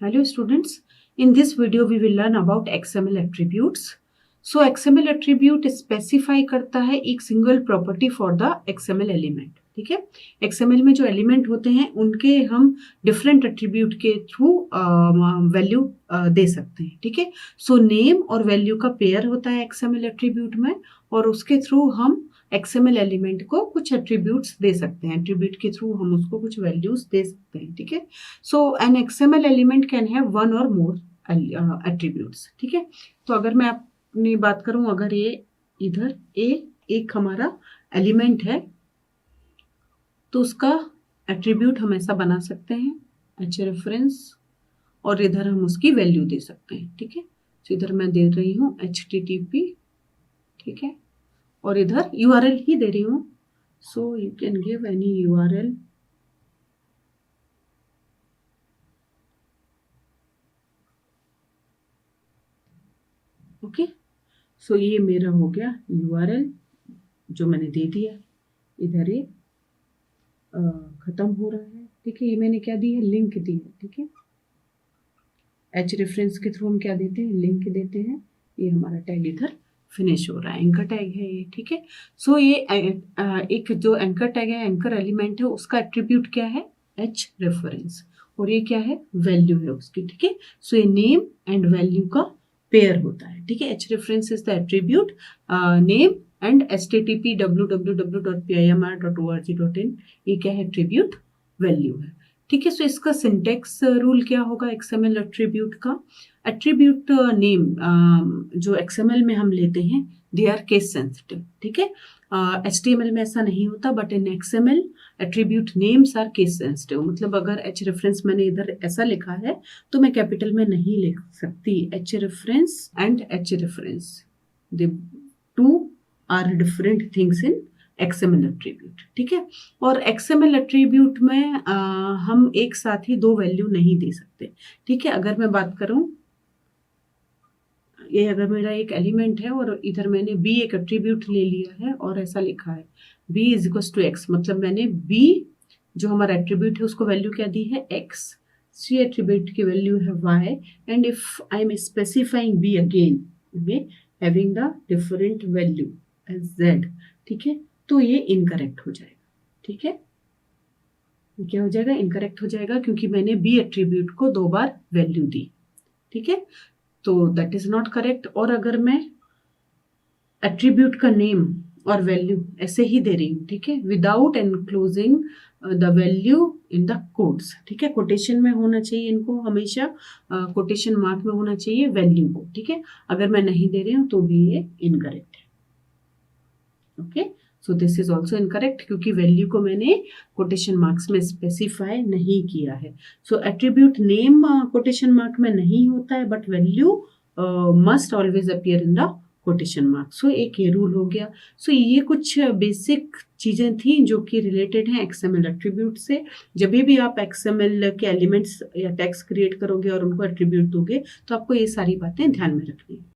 Hello students, in this video we will learn about XML attributes. So XML attribute specify करता है एक single property for the XML element. ठीक है, XML में जो element होते हैं उनके हम डिफरेंट एट्रीब्यूट के थ्रू वैल्यू दे सकते हैं. ठीक है, सो नेम और वैल्यू का पेयर होता है XML एट्रीब्यूट में और उसके थ्रू हम XML एलिमेंट को कुछ एट्रीब्यूट्स दे सकते हैं. एट्रीब्यूट के थ्रू हम उसको कुछ वैल्यूज दे सकते हैं. ठीक है, so an XML element can have one or more attributes. ठीक है, तो अगर मैं अपनी बात करूं, अगर ये इधर एक हमारा एलिमेंट है तो उसका एट्रीब्यूट हम ऐसा बना सकते हैं एच रेफरेंस और इधर हम उसकी वैल्यू दे सकते हैं. ठीक है, तो इधर मैं दे रही हूँ HTTP. ठीक है, और इधर URL ही दे रही हूँ. So you can give any URL. Okay, so ये मेरा हो गया URL जो मैंने दे दिया. इधर ये खत्म हो रहा है. ठीक है, ये मैंने क्या दी है, लिंक दी है. ठीक है, एच रेफरेंस के थ्रू हम क्या देते हैं, लिंक देते हैं. ये हमारा टैग इधर फिनिश हो रहा है, एंकर टैग है ये. ठीक है, सो ये एक जो एंकर टैग है, एंकर एलिमेंट है, उसका एट्रीब्यूट क्या है, एच रेफरेंस, और ये क्या है, वैल्यू है उसकी. ठीक है, सो ये नेम एंड वैल्यू का पेयर होता है. ठीक है, H reference is the attribute, name and http www.pimr.org.in ये क्या है, एट्रीब्यूट वैल्यू है. ठीक है, सो इसका सिंटेक्स रूल क्या होगा XML एट्रीब्यूट का. एट्रीब्यूट नेम जो XML में हम लेते हैं दे आर केस सेंसिटिव. ठीक है, HTML में ऐसा नहीं होता, but in XML attribute names are case sensitive. मतलब अगर एच रेफरेंस मैंने इधर ऐसा लिखा है तो मैं कैपिटल में नहीं लिख सकती. H reference and H reference the two are different things in XML attribute. ठीक है, और XML एट्रीब्यूट में हम एक साथ ही दो वैल्यू नहीं दे सकते. ठीक है, अगर मैं बात करूं, ये अगर मेरा एक एलिमेंट है और इधर मैंने B एक एट्रीब्यूट ले लिया है और ऐसा लिखा है B is equal to X, मतलब मैंने B जो हमारा एट्रीब्यूट है उसको वैल्यू क्या दी है, X. C एट्रीब्यूट की वैल्यू है Y, and if I am specifying B again में having the different value as Z. ठीक है, तो ये इनकरेक्ट हो जाएगा. ठीक है, क्या हो जाएगा, इनकरेक्ट हो जाएगा, क्योंकि मैंने B एट्रीब्यूट को दो बार वैल्यू दी. ठीक है, तो दैट इज नॉट करेक्ट. और अगर मैं एट्रीब्यूट का नेम और वैल्यू ऐसे ही दे रही हूँ, ठीक है, without enclosing the value in the quotes. ठीक है, कोटेशन में होना चाहिए इनको हमेशा, कोटेशन मार्क में होना चाहिए वैल्यू को. ठीक है, अगर मैं नहीं दे रही हूँ तो भी ये इनकरेक्ट है. Okay, so this is also incorrect, क्योंकि वैल्यू को मैंने कोटेशन मार्क्स में स्पेसिफाई नहीं किया है. So attribute name quotation mark में नहीं होता है, but value must always appear in the quotation mark. So एक ये रूल हो गया. सो ये कुछ बेसिक चीजें थी जो कि रिलेटेड हैं XML एट्रीब्यूट से. जब भी आप XML के एलिमेंट्स या टैग्स क्रिएट करोगे और उनको एट्रीब्यूट दोगे तो आपको ये सारी बातें ध्यान में रखनी है.